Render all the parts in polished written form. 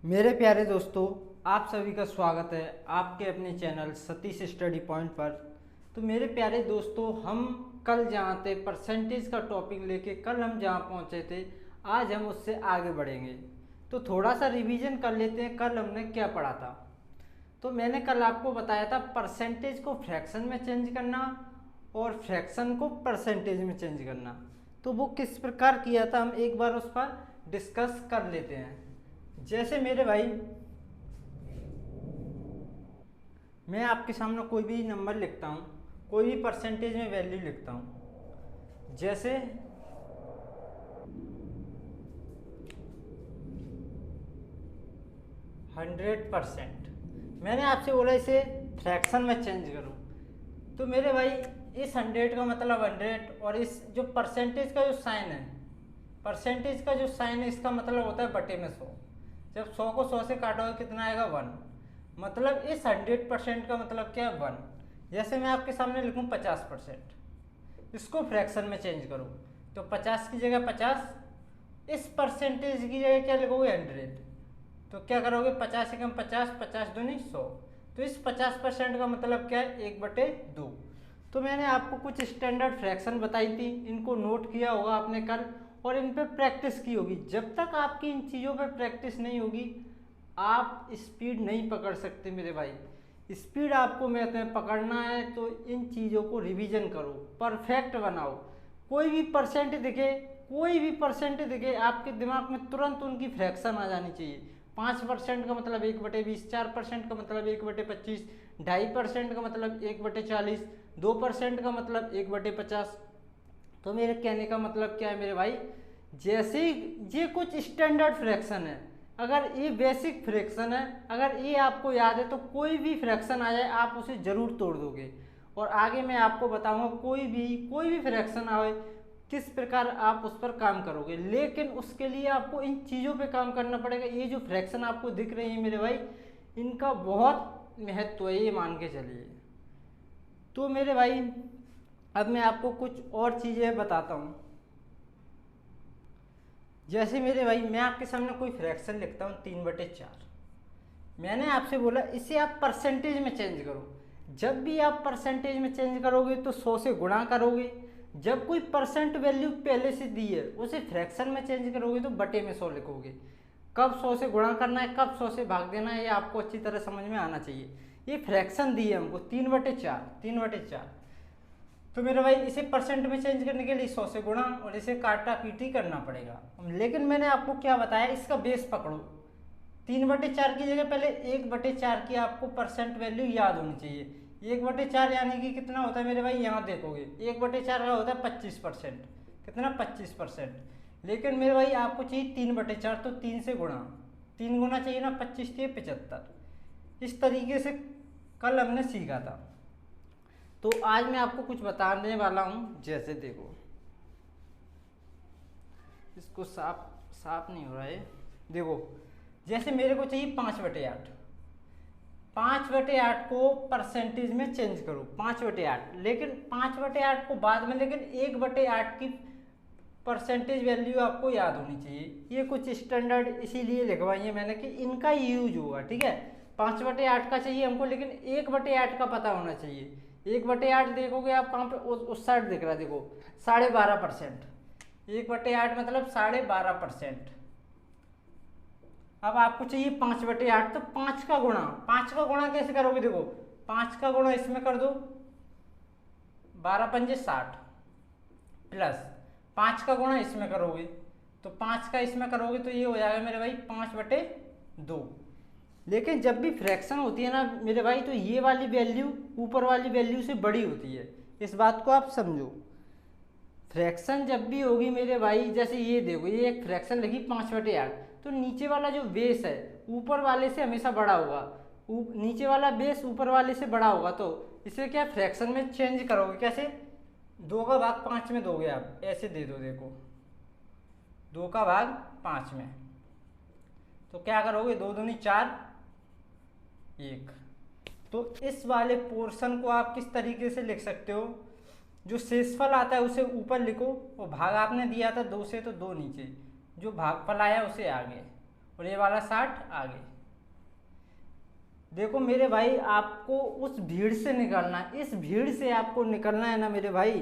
मेरे प्यारे दोस्तों, आप सभी का स्वागत है आपके अपने चैनल सतीश स्टडी पॉइंट पर। तो मेरे प्यारे दोस्तों, हम कल जहाँ थे परसेंटेज का टॉपिक लेके कल हम जहाँ पहुँचे थे, आज हम उससे आगे बढ़ेंगे। तो थोड़ा सा रिवीजन कर लेते हैं, कल हमने क्या पढ़ा था। तो मैंने कल आपको बताया था परसेंटेज को फ्रैक्शन में चेंज करना और फ्रैक्शन को परसेंटेज में चेंज करना। तो वो किस प्रकार किया था, हम एक बार उस पर डिस्कस कर लेते हैं। जैसे मेरे भाई, मैं आपके सामने कोई भी नंबर लिखता हूँ, कोई भी परसेंटेज में वैल्यू लिखता हूँ। जैसे 100%, मैंने आपसे बोला इसे फ्रैक्शन में चेंज करो। तो मेरे भाई, इस 100 का मतलब 100 और इस जो परसेंटेज का जो साइन है, परसेंटेज का जो साइन है, इसका मतलब होता है बटे में 100। जब 100 को 100 से काटोगे कितना आएगा 1। मतलब इस 100% का मतलब क्या है 1। जैसे मैं आपके सामने लिखूँ 50%, इसको फ्रैक्शन में चेंज करो तो 50 की जगह 50, इस परसेंटेज की जगह क्या लिखोगे 100। तो क्या करोगे 50 से कम 50, 50 दूनी 100। तो इस 50% का मतलब क्या है 1/2। तो मैंने आपको कुछ स्टैंडर्ड फ्रैक्शन बताई थी, इनको नोट किया होगा आपने कल और इन पे प्रैक्टिस की होगी। जब तक आपकी इन चीज़ों पे प्रैक्टिस नहीं होगी, आप स्पीड नहीं पकड़ सकते मेरे भाई। स्पीड आपको मैथ में पकड़ना है तो इन चीज़ों को रिवीजन करो, परफेक्ट बनाओ। कोई भी परसेंट दिखे, कोई भी परसेंट दिखे, आपके दिमाग में तुरंत उनकी फ्रैक्शन आ जानी चाहिए। 5% का मतलब 1/20, 4% का मतलब 1/25, 2.5% का मतलब 1/40, 2% का मतलब 1/50। तो मेरे कहने का मतलब क्या है मेरे भाई, जैसे ये कुछ स्टैंडर्ड फ्रैक्शन है, अगर ये बेसिक फ्रैक्शन है, अगर ये आपको याद है तो कोई भी फ्रैक्शन आ जाए आप उसे जरूर तोड़ दोगे। और आगे मैं आपको बताऊंगा कोई भी फ्रैक्शन आए किस प्रकार आप उस पर काम करोगे। लेकिन उसके लिए आपको इन चीज़ों पे काम करना पड़ेगा। ये जो फ्रैक्शन आपको दिख रही है मेरे भाई, इनका बहुत महत्व है, ये मान के चलिए। तो मेरे भाई, अब मैं आपको कुछ और चीज़ें बताता हूँ। जैसे मेरे भाई, मैं आपके सामने कोई फ्रैक्शन लिखता हूँ 3/4। मैंने आपसे बोला इसे आप परसेंटेज में चेंज करो। जब भी आप परसेंटेज में चेंज करोगे तो 100 से गुणा करोगे। जब कोई परसेंट वैल्यू पहले से दी है उसे फ्रैक्शन में चेंज करोगे तो बटे में 100 लिखोगे। कब 100 से गुणा करना है, कब 100 से भाग देना है, ये आपको अच्छी तरह समझ में आना चाहिए। ये फ्रैक्शन दी है हमको 3/4। तो मेरा भाई, इसे परसेंट में चेंज करने के लिए 100 से गुणा और इसे काटा पीटी करना पड़ेगा। लेकिन मैंने आपको क्या बताया, इसका बेस पकड़ो। 3/4 की जगह पहले 1/4 की आपको परसेंट वैल्यू याद होनी चाहिए। 1/4 यानी कि कितना होता है मेरे भाई, यहाँ देखोगे 1/4 का होता है 25%। कितना 25%। लेकिन मेरे भाई आपको चाहिए 3/4, तो 3 से गुणा, 3 गुना चाहिए ना, 25 के 75। इस तरीके से कल हमने सीखा था। तो आज मैं आपको कुछ बताने वाला हूँ। जैसे देखो, इसको साफ साफ नहीं हो रहा है, देखो। जैसे मेरे को चाहिए 5/8, 5/8 को परसेंटेज में चेंज करो, 5/8। लेकिन 5/8 को बाद में, लेकिन 1/8 की परसेंटेज वैल्यू आपको याद होनी चाहिए। ये कुछ स्टैंडर्ड इसीलिए लिखवाई है मैंने कि इनका यूज होगा, ठीक है। 5/8 का चाहिए हमको, लेकिन 1/8 का पता होना चाहिए। 1/8 देखोगे आप कहाँ पे, उस साइड दिख रहा है, देखो 12.5%। 1/8 मतलब 12.5%। अब आपको चाहिए 5/8, तो 5 का गुणा कैसे करोगे, देखो 5 का गुणा इसमें कर दो, 12×5 = 60, प्लस 5 का गुणा इसमें करोगे, तो 5 का इसमें करोगे तो ये हो जाएगा मेरे भाई 5/2। लेकिन जब भी फ्रैक्शन होती है ना मेरे भाई, तो ये वाली वैल्यू ऊपर वाली वैल्यू से बड़ी होती है। इस बात को आप समझो। फ्रैक्शन जब भी होगी मेरे भाई, जैसे ये देखो, ये एक फ्रैक्शन लगी 5/8, तो नीचे वाला जो बेस है ऊपर वाले से हमेशा बड़ा होगा। नीचे वाला बेस ऊपर वाले से बड़ा होगा, तो इसे क्या फ्रैक्शन में चेंज करोगे कैसे, 2/5 में दोगे आप, ऐसे दे दो, देखो 2/5 में। तो क्या करोगे, 2 दूनी 4, 1। तो इस वाले पोर्शन को आप किस तरीके से लिख सकते हो, जो शेषफल आता है उसे ऊपर लिखो, और भाग आपने दिया था 2 से तो 2 नीचे, जो भागफल आया उसे आगे, और ये वाला 60 आगे। देखो मेरे भाई, आपको उस भीड़ से निकलना है, इस भीड़ से आपको निकलना है ना मेरे भाई,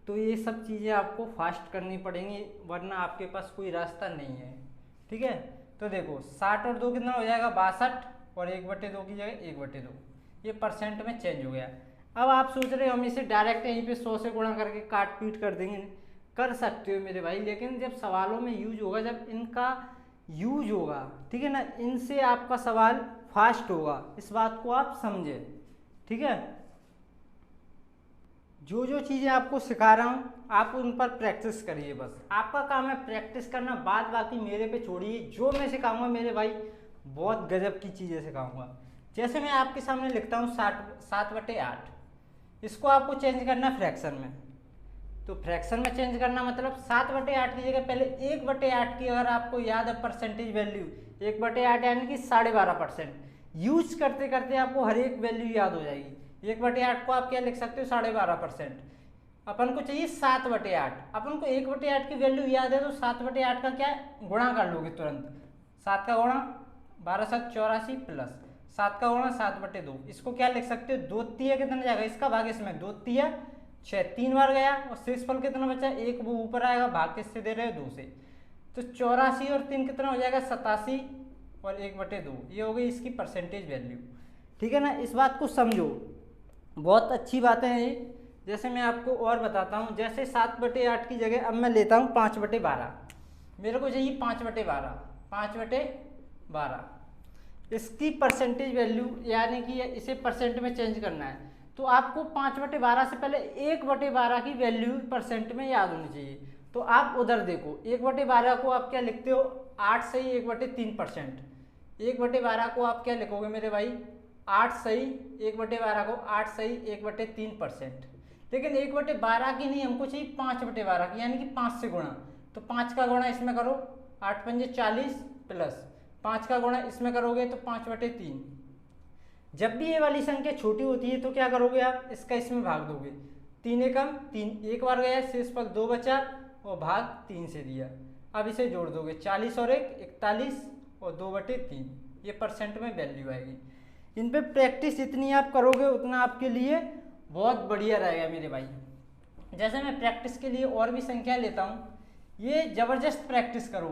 तो ये सब चीज़ें आपको फास्ट करनी पड़ेंगी, वरना आपके पास कोई रास्ता नहीं है। ठीक है, तो देखो 60 और 2 कितना हो जाएगा 62, और 1/2 की जगह 1/2, ये परसेंट में चेंज हो गया। अब आप सोच रहे हो हम इसे डायरेक्ट यहीं पे 100 से गुणा करके काट पीट कर देंगे, कर सकते हो मेरे भाई, लेकिन जब सवालों में यूज होगा, जब इनका यूज होगा, ठीक है ना, इनसे आपका सवाल फास्ट होगा, इस बात को आप समझे। ठीक है, जो जो चीज़ें आपको सिखा रहा हूँ आप उन पर प्रैक्टिस करिए, बस आपका काम है प्रैक्टिस करना, बाद बाकी मेरे पे छोड़िए। जो मैं सिखाऊंगा मेरे भाई बहुत गजब की चीज़ें सिखाऊंगा। जैसे मैं आपके सामने लिखता हूँ 7/8, इसको आपको चेंज करना फ्रैक्शन में, तो फ्रैक्शन में चेंज करना मतलब 7/8 की जगह पहले 1/8 की, अगर आपको याद है परसेंटेज वैल्यू 1/8 यानी कि 12.5%, यूज करते करते आपको हर एक वैल्यू याद हो जाएगी। 1/8 को आप क्या लिख सकते हो 12.5%, अपन को चाहिए 7/8, अपन को 1/8 की वैल्यू याद है तो 7/8 का क्या गुणा कर लोगे तुरंत, 7 का गुणा 12×7 84 प्लस 7 का गुणा 7/2, इसको क्या लिख सकते हो 2 तिया कितना जाएगा, इसका भाग इसमें 2 तिया 6, 3 बार गया, और शेषफल कितना बचा 1, वो ऊपर आएगा, भाग किससे दे रहे हो 2 से, तो 84 और 3 कितना हो जाएगा 87 और 1/2, ये हो गई इसकी परसेंटेज वैल्यू। ठीक है ना, इस बात को समझो, बहुत अच्छी बातें हैं ये। जैसे मैं आपको और बताता हूँ, जैसे 7/8 की जगह अब मैं लेता हूँ 5/12, मेरे को चाहिए 5/12, 5/12, इसकी परसेंटेज वैल्यू यानी कि इसे परसेंट में चेंज करना है, तो आपको 5/12 से पहले 1/12 की वैल्यू परसेंट में याद होनी चाहिए। तो आप उधर देखो 1/12 को आप क्या लिखते हो 8 सही 1/3%, 1/12 को आप क्या लिखोगे मेरे भाई 8 सही 1/12 को 8 सही 1/3%, लेकिन 1/12 की नहीं, हमको चाहिए 5/12 की, यानी कि 5 से गुणा, तो 5 का गुणा इसमें करो 8 पंजे 40 प्लस 5 का गुणा इसमें करोगे तो 5/3। जब भी ये वाली संख्या छोटी होती है तो क्या करोगे आप, इसका इसमें भाग दोगे, 3 एकम 3, एक बार गया, शेषफल 2 बचा और भाग 3 से दिया। अब इसे जोड़ दोगे 40 और 1 41 और 2/3, ये परसेंट में वैल्यू आएगी। इन पे प्रैक्टिस जितनी आप करोगे उतना आपके लिए बहुत बढ़िया रहेगा मेरे भाई। जैसे मैं प्रैक्टिस के लिए और भी संख्या लेता हूँ, ये ज़बरदस्त प्रैक्टिस करो,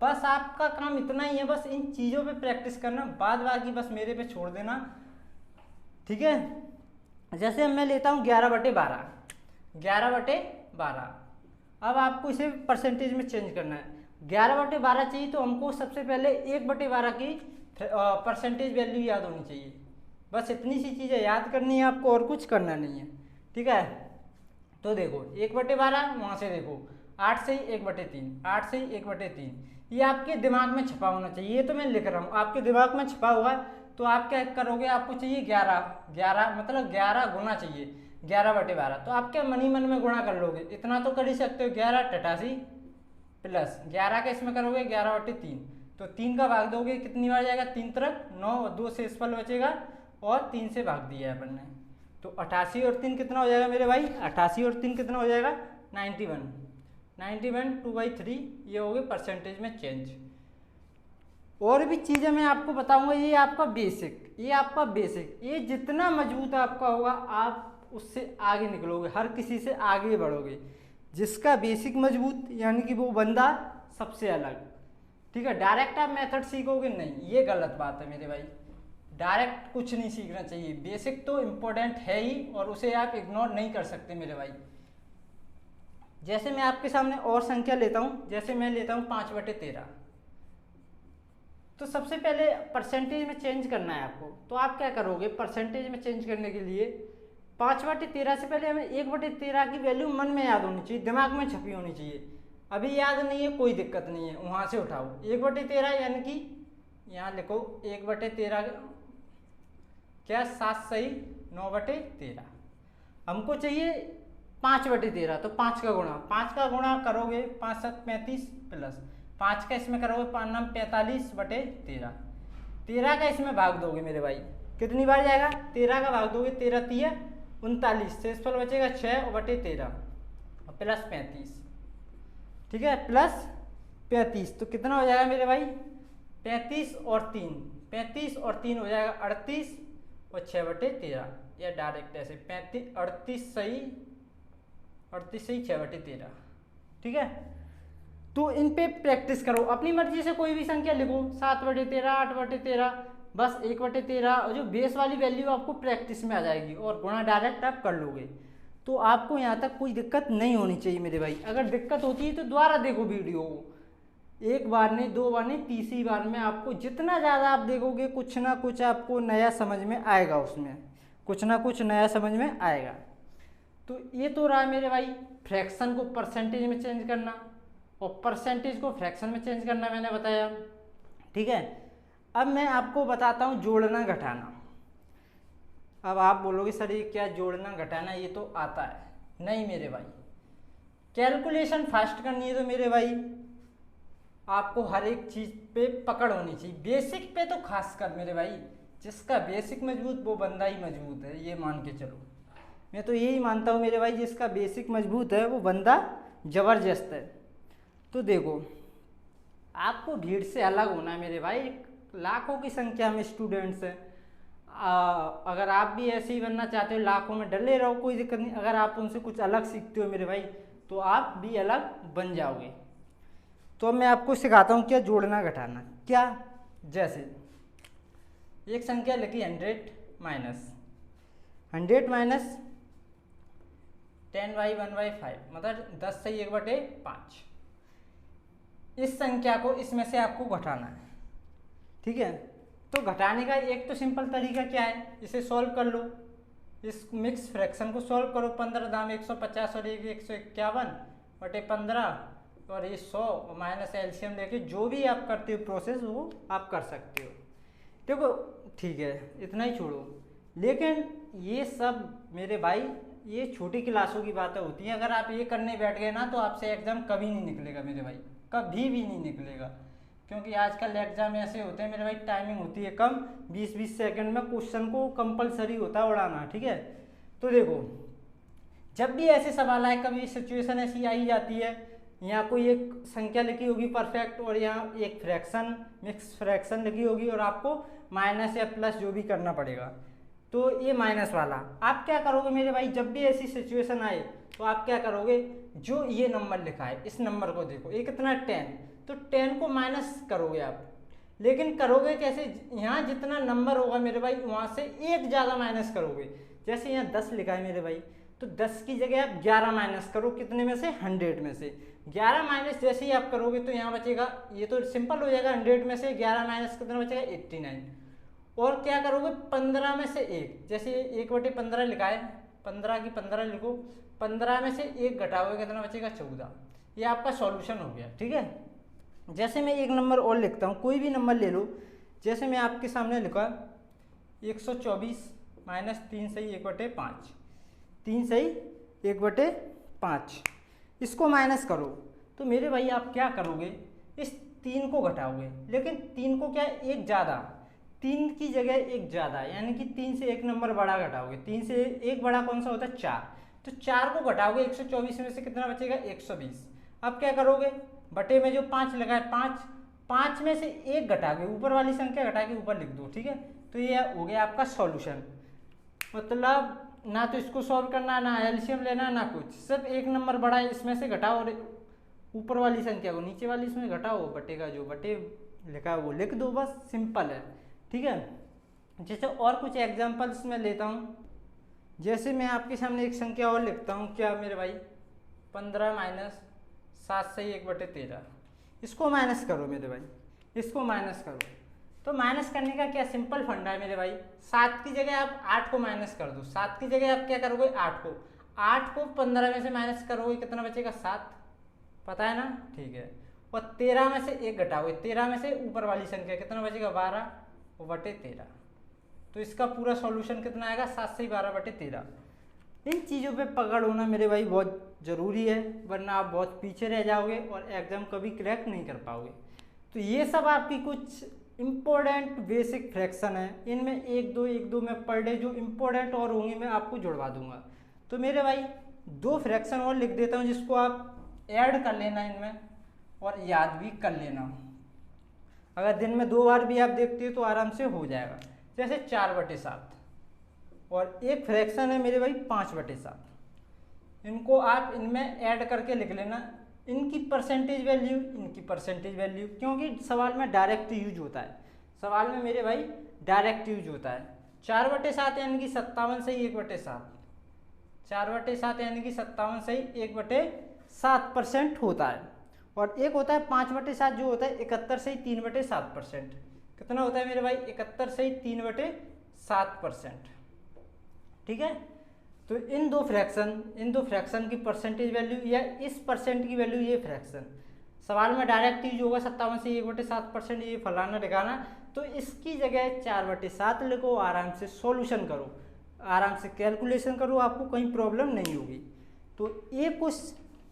बस आपका काम इतना ही है, बस इन चीज़ों पे प्रैक्टिस करना, बाद बाकी बस मेरे पे छोड़ देना। ठीक है, जैसे मैं लेता हूँ 11/12, 11/12, अब आपको इसे परसेंटेज में चेंज करना है। 11/12 चाहिए तो हमको सबसे पहले 1/12 की परसेंटेज वैल्यू याद होनी चाहिए, बस इतनी सी चीज़ें याद करनी है आपको, और कुछ करना नहीं है। ठीक है, तो देखो 1/12, वहाँ से देखो 8 से 1/3, 8 से 1/3, ये आपके दिमाग में छपा होना चाहिए, ये तो मैं लिख रहा हूँ, आपके दिमाग में छपा होगा, तो आप क्या करोगे, आपको चाहिए 11 मतलब 11 गुना चाहिए 11/12, तो आप क्या मनी मन में गुणा कर लोगे, इतना तो कर ही सकते हो, 11×88 प्लस 11 का इसमें करोगे 11/3, तो 3 का भाग दोगे कितनी बार जाएगा, 3 तरफ 9 और 2 शेषफल बचेगा, और 3 से भाग दिया है अपन ने, तो 88 और 3 कितना हो जाएगा मेरे भाई, 88 और 3 कितना हो जाएगा 91, 91 2/3, ये हो गए परसेंटेज में चेंज। और भी चीज़ें मैं आपको बताऊंगा, ये आपका बेसिक, ये आपका बेसिक, ये जितना मजबूत आपका होगा आप उससे आगे निकलोगे, हर किसी से आगे बढ़ोगे। जिसका बेसिक मजबूत यानी कि वो बंदा सबसे अलग। ठीक है, डायरेक्ट आप मेथड सीखोगे नहीं, ये गलत बात है मेरे भाई, डायरेक्ट कुछ नहीं सीखना चाहिए, बेसिक तो इम्पोर्टेंट है ही, और उसे आप इग्नोर नहीं कर सकते मेरे भाई। जैसे मैं आपके सामने और संख्या लेता हूँ, जैसे मैं लेता हूँ 5/13, तो सबसे पहले परसेंटेज में चेंज करना है आपको, तो आप क्या करोगे, परसेंटेज में चेंज करने के लिए 5/13 से पहले हमें 1/13 की वैल्यू मन में याद होनी चाहिए, दिमाग में छपी होनी चाहिए। अभी याद नहीं है कोई दिक्कत नहीं है, वहाँ से उठाओ 1/13 यानी कि यहाँ लिखो 1/13 क्या 7 सही 9/13, हमको चाहिए 5/13, तो 5 का गुणा, 5 का गुणा करोगे 5 7 35 प्लस 5 का इसमें करोगे 5 9 45/13, 13 का इसमें भाग दोगे मेरे भाई, कितनी बार जाएगा 13 का भाग दोगे, 13 3 39, शेषफल बचेगा 6/13 और प्लस 35। ठीक है, प्लस 35, तो कितना हो जाएगा मेरे भाई 35 और 3, 35 और 3 हो जाएगा 38 और 6/13, या डायरेक्ट ऐसे 35 38 सही 6/13। ठीक है, तो इन पे प्रैक्टिस करो, अपनी मर्जी से कोई भी संख्या लिखो, 7/13, 8/13, बस 1/13, और जो बेस वाली वैल्यू आपको प्रैक्टिस में आ जाएगी और गुणा डायरेक्ट आप कर लोगे, तो आपको यहाँ तक कोई दिक्कत नहीं होनी चाहिए मेरे भाई। अगर दिक्कत होती है तो दोबारा देखो वीडियो को, एक बार नहीं, दो बार नहीं, तीसरी बार में आपको जितना ज़्यादा आप देखोगे कुछ ना कुछ आपको नया समझ में आएगा, उसमें कुछ ना कुछ नया समझ में आएगा। तो ये तो रहा मेरे भाई फ्रैक्शन को परसेंटेज में चेंज करना और परसेंटेज को फ्रैक्शन में चेंज करना, मैंने बताया। ठीक है, अब मैं आपको बताता हूँ जोड़ना घटाना। अब आप बोलोगे सर ये क्या जोड़ना घटाना, ये तो आता है। नहीं मेरे भाई, कैलकुलेशन फास्ट करनी है तो मेरे भाई आपको हर एक चीज़ पे पकड़ होनी चाहिए, बेसिक पे तो खासकर मेरे भाई। जिसका बेसिक मजबूत वो बंदा ही मजबूत है, ये मान के चलो। मैं तो यही मानता हूँ मेरे भाई, जिसका बेसिक मजबूत है वो बंदा ज़बरदस्त है। तो देखो, आपको भीड़ से अलग होना है मेरे भाई, लाखों की संख्या में स्टूडेंट्स हैं। अगर आप भी ऐसे ही बनना चाहते हो, लाखों में डले रहो, कोई दिक्कत नहीं। अगर आप उनसे कुछ अलग सीखते हो मेरे भाई, तो आप भी अलग बन जाओगे। तो अब मैं आपको सिखाता हूँ क्या जोड़ना घटाना। क्या, जैसे एक संख्या लिखी 100 माइनस 10/1/5, मतलब 10 से 1/5। इस संख्या को इसमें से आपको घटाना है। ठीक है, तो घटाने का एक तो सिंपल तरीका क्या है, इसे सॉल्व कर लो। इस मिक्स फ्रैक्शन को सॉल्व करो। 15 दाम 150 और 151/15 और ये 100 माइनस एलसीएम लेके जो भी आप करते हो प्रोसेस वो आप कर सकते हो। देखो ठीक है, इतना ही छोड़ो। लेकिन ये सब मेरे भाई ये छोटी क्लासों की बातें होती हैं। अगर आप ये करने बैठ गए ना तो आपसे एग्जाम कभी नहीं निकलेगा मेरे भाई, कभी भी नहीं निकलेगा। क्योंकि आजकल एग्जाम ऐसे होते हैं मेरे भाई, टाइमिंग होती है कम, 20-20 सेकंड में क्वेश्चन को कंपलसरी होता है उड़ाना। ठीक है, तो देखो जब भी ऐसे सवाल आए, कभी सिचुएशन ऐसी आई जाती है, यहाँ कोई एक संख्या लिखी होगी परफेक्ट और यहाँ एक फ्रैक्शन मिक्स फ्रैक्शन लिखी होगी और आपको माइनस या प्लस जो भी करना पड़ेगा। तो ये माइनस वाला आप क्या करोगे मेरे भाई, जब भी ऐसी सिचुएशन आए तो आप क्या करोगे, जो ये नंबर लिखा है इस नंबर को देखो, ये कितना 10, तो 10 को माइनस करोगे आप। लेकिन करोगे कैसे, यहाँ जितना नंबर होगा मेरे भाई वहाँ से एक ज़्यादा माइनस करोगे। जैसे यहाँ 10 लिखा है मेरे भाई, तो 10 की जगह आप 11 माइनस करो, कितने में से, 100 में से। 11 माइनस जैसे ही आप करोगे तो यहाँ बचेगा, ये तो सिंपल हो जाएगा, 100 में से 11 माइनस कितना बचेगा, 89। और क्या करोगे, 15 में से 1, जैसे 1/15 लिखा है, 15 की 15 लिखो, 15 में से 1 घटाओगे कितना बचेगा, 14। ये आपका सॉल्यूशन हो गया। ठीक है, जैसे मैं एक नंबर और लिखता हूँ, कोई भी नंबर ले लो। जैसे मैं आपके सामने लिखा 124 माइनस 3 सही 1/5, 3 सही 1/5, इसको माइनस करो। तो मेरे भाई आप क्या करोगे, इस 3 को घटाओगे, लेकिन 3 को क्या एक ज़्यादा, 3 की जगह एक ज़्यादा, यानी कि 3 से एक नंबर बड़ा घटाओगे। 3 से एक बड़ा कौन सा होता है, 4, तो 4 को घटाओगे 124 में से कितना बचेगा, 120। अब क्या करोगे, बटे में जो 5 लगा है 5 में से 1 घटाओगे, ऊपर वाली संख्या घटा के ऊपर लिख दो। ठीक है, तो ये हो गया आपका सॉल्यूशन। मतलब ना तो इसको सॉल्व करना, ना एलसीएम लेना, ना कुछ, सिर्फ एक नंबर बड़ा है इसमें से घटाओ और ऊपर वाली संख्या को नीचे वाली इसमें घटाओ, बटे का जो बटे लिखा है वो लिख दो, बस सिंपल है। ठीक है, जैसे और कुछ एग्जांपल्स मैं लेता हूँ। जैसे मैं आपके सामने एक संख्या और लिखता हूँ, क्या मेरे भाई, 15 माइनस 7 सही 1/13, इसको माइनस करो मेरे भाई, इसको माइनस करो। तो माइनस करने का क्या सिंपल फंडा है मेरे भाई, 7 की जगह आप 8 को माइनस कर दो। 7 की जगह आप क्या करोगे, 8 को 15 में से माइनस करोगे, कितना बचेगा, 7, पता है ना। ठीक है, और 13 में से 1 घटाओगे, 13 में से ऊपर वाली संख्या कितना बचेगा, 12/13। तो इसका पूरा सॉल्यूशन कितना आएगा, 7 से 12/13। इन चीज़ों पे पकड़ होना मेरे भाई बहुत ज़रूरी है, वरना आप बहुत पीछे रह जाओगे और एग्ज़ाम कभी क्रैक नहीं कर पाओगे। तो ये सब आपकी कुछ इम्पोर्टेंट बेसिक फ्रैक्शन है, इनमें एक दो मैं पर डे जो इम्पोर्टेंट और होंगे मैं आपको जुड़वा दूंगा। तो मेरे भाई 2 फ्रैक्शन और लिख देता हूँ, जिसको आप ऐड कर लेना इनमें और याद भी कर लेना। अगर दिन में 2 बार भी आप देखते हो तो आराम से हो जाएगा। जैसे 4/7 और एक फ्रैक्शन है मेरे भाई 5/7, इनको आप इनमें ऐड करके लिख लेना, इनकी परसेंटेज वैल्यू, इनकी परसेंटेज वैल्यू, क्योंकि सवाल में डायरेक्ट यूज होता है, सवाल में मेरे भाई डायरेक्ट यूज होता है। 4/7 यानी कि 57 सही 1/7, 4/7 यानी कि 57 सही 1/7% होता है। और एक होता है 5/7 जो होता है 71 सही 3/7%। कितना होता है मेरे भाई? 71 सही 3/7%। ठीक है, तो इन दो फ्रैक्शन की परसेंटेज वैल्यू या इस परसेंट की वैल्यू, ये फ्रैक्शन सवाल में डायरेक्ट यूज होगा 57 से 1/7%, ये फलाना ढिकाना, तो इसकी जगह 4/7 लिखो, आराम से सॉल्यूशन करो, आराम से कैलकुलेशन करो, आपको कहीं प्रॉब्लम नहीं होगी। तो ये कुछ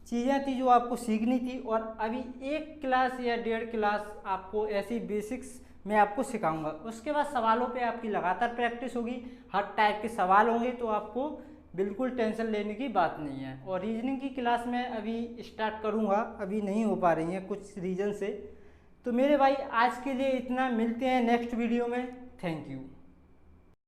चीज़ें थी जो आपको सीखनी थी, और अभी 1 क्लास या 1.5 क्लास आपको ऐसी बेसिक्स मैं आपको सिखाऊंगा। उसके बाद सवालों पे आपकी लगातार प्रैक्टिस होगी, हर टाइप के सवाल होंगे, तो आपको बिल्कुल टेंशन लेने की बात नहीं है। और रीजनिंग की क्लास मैं अभी स्टार्ट करूंगा, अभी नहीं हो पा रही है कुछ रीजन से। तो मेरे भाई आज के लिए इतना, मिलते हैं नेक्स्ट वीडियो में। Thank you.